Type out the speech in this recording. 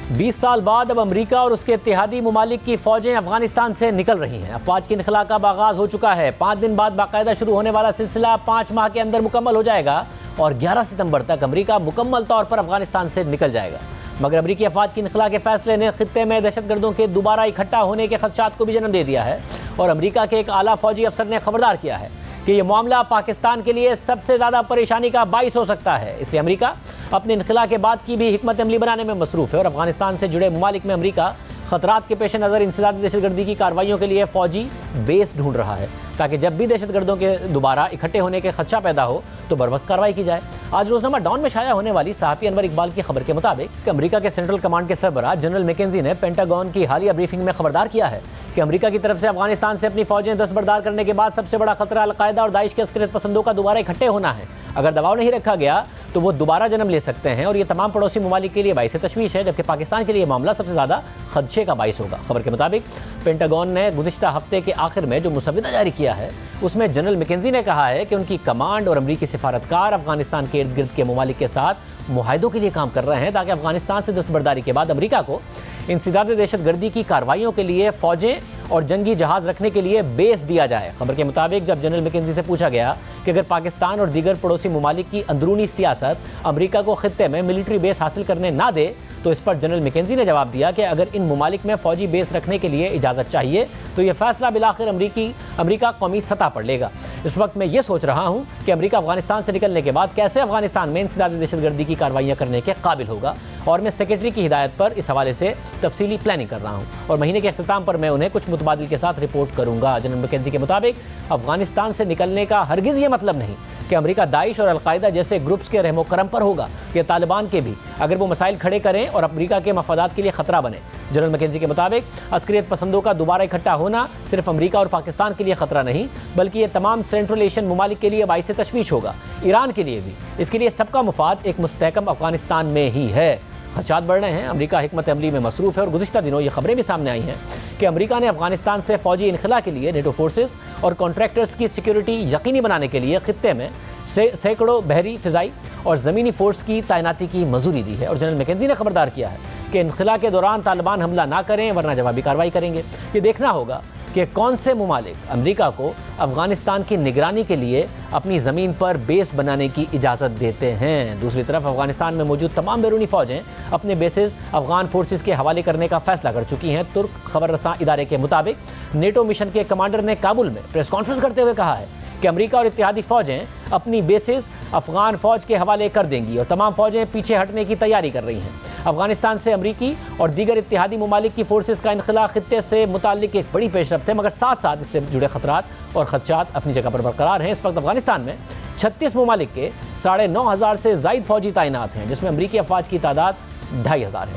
20 साल बाद अब अमेरिका और उसके इत्तेहादी ममालिक की फौजें अफगानिस्तान से निकल रही हैं। अफवाज की इनखला का आगाज हो चुका है। 5 दिन बाद बाकायदा शुरू होने वाला सिलसिला 5 माह के अंदर मुकम्मल हो जाएगा और 11 सितंबर तक अमेरिका मुकम्मल तौर पर अफगानिस्तान से निकल जाएगा। मगर अमेरिकी अफवाज की इनखला के फैसले ने खित्ते में दहशतगर्दों के दोबारा इकट्ठा होने के खदशात को भी जन्म दे दिया है और अमेरिका के एक आला फौजी अफसर ने खबरदार किया है कि यह मामला पाकिस्तान के लिए सबसे ज़्यादा परेशानी का बाइस हो सकता है। इससे अमेरिका अपने इनखला के बाद की भी हिकमत अमली बनाने में मसरूफ़ है और अफगानिस्तान से जुड़े ममालिक में अमेरिका खतरात के पेश नज़र इंसदादी दहशतगर्दी की कार्रवाइयों के लिए फ़ौजी बेस ढूंढ रहा है ताकि जब भी दहशतगर्दों के दोबारा इकट्ठे होने के खदशा पैदा हो तो बर वक्त कार्रवाई की जाए। आज रोजनामा डॉन में शाया होने वाली सहाफ़ी अनवर इकबाल की खबर के मुताबिक अमेरिका के सेंट्रल कमांड के सरबराह जनरल मैकेंजी ने पेंटागन की हालिया ब्रीफिंग में खबरदार किया है कि अमेरिका की तरफ से अफगानिस्तान से अपनी फौजें दस्तबरदार करने के बाद सबसे बड़ा खतरा अलकायदा और दाइश के अस्करियत पसंदों का दोबारा इकट्ठे होना है। अगर दबाव नहीं रखा गया तो वो दोबारा जन्म ले सकते हैं और ये तमाम पड़ोसी ममालिक के लिए बाइस तशवीश है, जबकि पाकिस्तान के लिए मामला सबसे ज़्यादा खदशे का बाइस होगा। खबर के मुताबिक पेंटागन ने गुज़िश्ता हफ्ते के आखिर में जो मुसव्विदा जारी किया है उसमें जनरल मैकेंजी ने कहा है कि उनकी कमांड और अमरीकी सिफारतकार अफगानिस्तान के इर्द गिर्द के ममालिक के साथ मुआहदों के लिए काम कर रहे हैं ताकि अफगानिस्तान से दस्तबरदारी के बाद अमरीका को इंसदादी दहशतगर्दी की कार्रवाइयों के लिए फ़ौजें और जंगी जहाज़ रखने के लिए बेस दिया जाए। खबर के मुताबिक जब जनरल मैकेंजी से पूछा गया कि अगर पाकिस्तान और दीगर पड़ोसी ममालिक की अंदरूनी सियासत अमेरिका को खित्ते में मिलिट्री बेस हासिल करने ना दे तो इस पर जनरल मैकेंजी ने जवाब दिया कि अगर इन ममालिक में फ़ौजी बेस रखने के लिए इजाज़त चाहिए तो यह फैसला बिलाखिर अमेरिका कौमी सतह पर लेगा। इस वक्त मैं ये सोच रहा हूँ कि अमेरिका अफगानिस्तान से निकलने के बाद कैसे अफगानिस्तान में इंसदादी दहशतगर्दी की कार्रवाइयाँ करने के काबिल होगा और मैं सेक्रेटरी की हिदायत पर इस हवाले से तफसीली प्लानिंग कर रहा हूँ और महीने के अख्ताम पर मैं उन्हें कुछ मुतबादिल के साथ रिपोर्ट करूँगा। जनरल मैकेंजी के मुताबिक अफगानिस्तान से निकलने का हरगिज़ ये मतलब नहीं कि अमेरिका दाइश और अलकायदा जैसे ग्रुप्स के रहमो करम पर होगा कि तालिबान के भी अगर वो मसाइल खड़े करें और अमेरिका के मफादात के लिए खतरा बने। जनरल मैकेंजी के मुताबिक अस्करियत पसंदों का दोबारा इकट्ठा होना सिर्फ अमेरिका और पाकिस्तान के लिए खतरा नहीं बल्कि ये तमाम सेंट्रल एशियन ममालिक के लिए बाइस तशवीश होगा, ईरान के लिए भी। इसके लिए सबका मुफाद एक मुस्तहकम अफगानिस्तान में ही है। खदशात बढ़ रहे हैं। अमेरिका हिकमत अमली में मसरूफ़ है और गुज़िश्ता दिनों ये खबरें भी सामने आई हैं कि अमेरिका ने अफगानिस्तान से फ़ौजी इनखला के लिए नेटो फोर्सेस और कॉन्ट्रैक्टर्स की सिक्योरिटी यकीनी बनाने के लिए खित्ते में सैकड़ों बहरी, फ़िज़ाई और ज़मीनी फ़ोर्स की तैनाती की मंजूरी दी है और जनरल मैकेंजी ने खबरदार किया है कि इनखला के दौरान तालिबान हमला ना करें वरना जवाबी कार्रवाई करेंगे। ये देखना होगा कि कौन से ममालिक अमेरिका को अफगानिस्तान की निगरानी के लिए अपनी ज़मीन पर बेस बनाने की इजाज़त देते हैं। दूसरी तरफ अफगानिस्तान में मौजूद तमाम बैरूनी फ़ौजें अपने बेसेस अफगान फोर्सेस के हवाले करने का फैसला कर चुकी हैं। तुर्क खबर रसां इदारे के मुताबिक नेटो मिशन के कमांडर ने काबुल में प्रेस कॉन्फ्रेंस करते हुए कहा है कि अमेरिका और इत्तेहादी फ़ौजें अपनी बेसेस अफगान फ़ौज के हवाले कर देंगी और तमाम फ़ौजें पीछे हटने की तैयारी कर रही हैं। अफगानिस्तान से अमरीकी और दीगर इत्तेहादी ममालिक की फोर्सेस का इनखला खित्ते से मुताल्लिक एक बड़ी पेशरफ्त है, मगर साथ साथ इससे जुड़े खतरात और खदशात अपनी जगह पर बरकरार हैं। इस वक्त अफगानिस्तान में 36 ममालिक के 9,500 से ज़ायद फ़ौजी तैनात हैं, जिसमें अमरीकी अफवाज की तादाद 2,500 है।